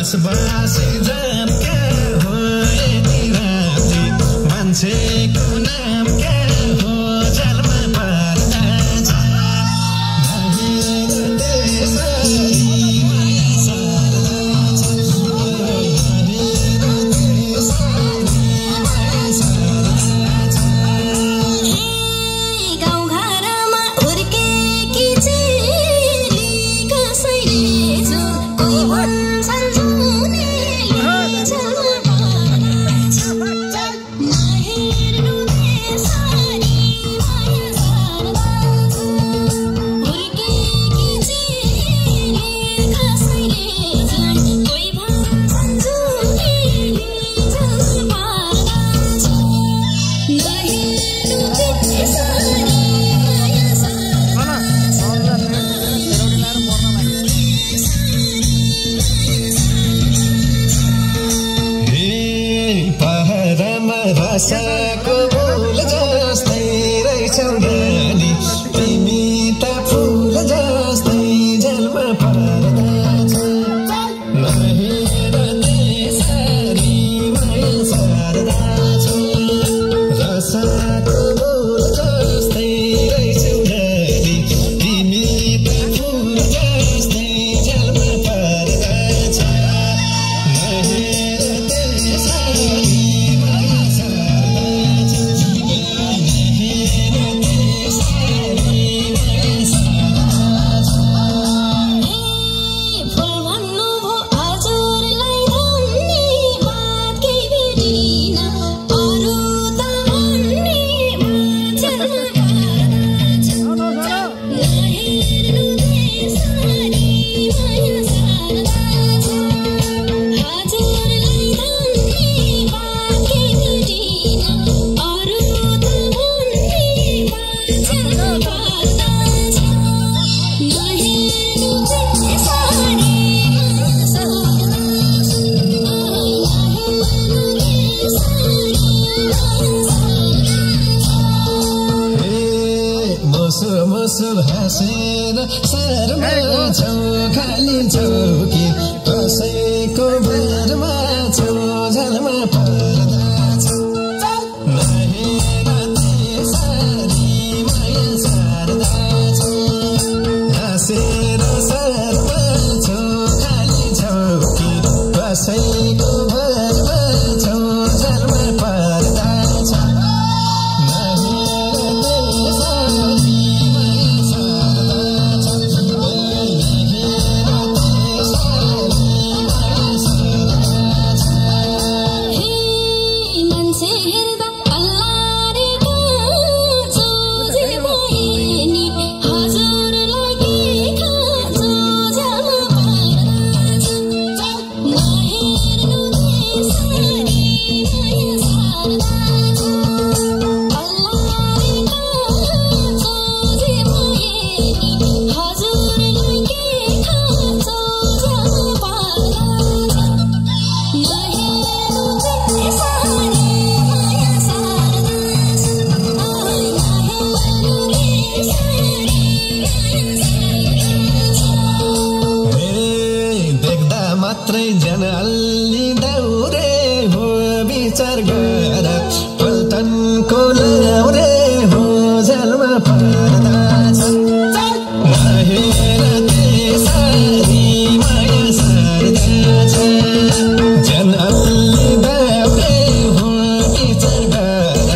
बसबासी जान क्या हो यति राति मान्छेको नाम क्या हो जलमा पर्दा छ नहेर त्यसरी माया सर्दा छ नहेर त्यसरी माया सर्दा छ गाउँघरमा हुर्केकी चेली कसैले जो कोही भन्छन् जुनेले जलमा पर्दा छ नहेर्नु त्यसरी माया सर्दा छ हुर्केकी चेली कसैले जो कोही भन्छन् जुनेले जलमा पर्दा छ नहेर्नु त्यसरी माया सर्दा पहरामा रसाको फुल जस्तै रहेछौ नानी तिमी त फुल जस्तै जलमा पर्दा छ नहेर त्यसरी माया सर्दा छ रसाको फुल जस्तै रहेछौ नानी तिमी त फुल जस्तै जलमा पर्दा छ नहेर त्यसरी माया सर्दा छ नहेर त्यसरी माया सर्दा छ फुल भन्नुभयो हजुरलाई धन्यवाद केही भेटिन अरू त भन्नेमा जलमा पर्दा छ नहेर्नु त्यसरी माया सर्दा छ हजुरलाई धन्यवाद केही भेटिन अरू त भन्नेमा जलमा पर्दा छ नहेर्नु त्यसरी माया सर्दा छ नहेर्नु त्यसरी मोसो मोसो हाँसेर शर्मा छौ खाली छौ कि कसैको भरमा छौ झलमा पर्दा छ नहेर त्यसरी माया सर्दा छ हाँसेर शर्मा छौ खाली छौ कि कसैको भरमा छौ झलमा पर्दा छ नहेर त्यसरी माया सर्दा छ नहेर त्यसरी माया सर्दा छ मान्छे हेर्दा अल्लारे काँचो जे भए नि हजुरलाई के खाँचो जलमा पर्दा छ नहेर्नु त्यसरी माया सर्दा छ अल्लारे काँचो जे भए नि हजुरलाई के खाँचो जलमा पर्दा छ नहेर्नु त्यसरी माया सर्दा छ नहेर्नु त्यसरी माया सर्दा छ देख्दा मात्रै जन अल्ली दौरे हो विचार गर पल्टनको ल्याउरे हो झलमा पर्दा छ नहेर त्यसरी माया सर्दा छ जन अल्ली दौरे हो विचार गर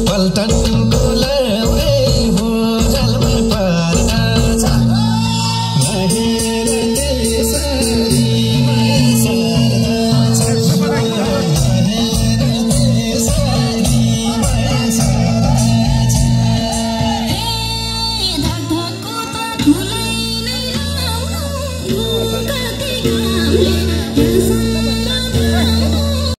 पल्टनको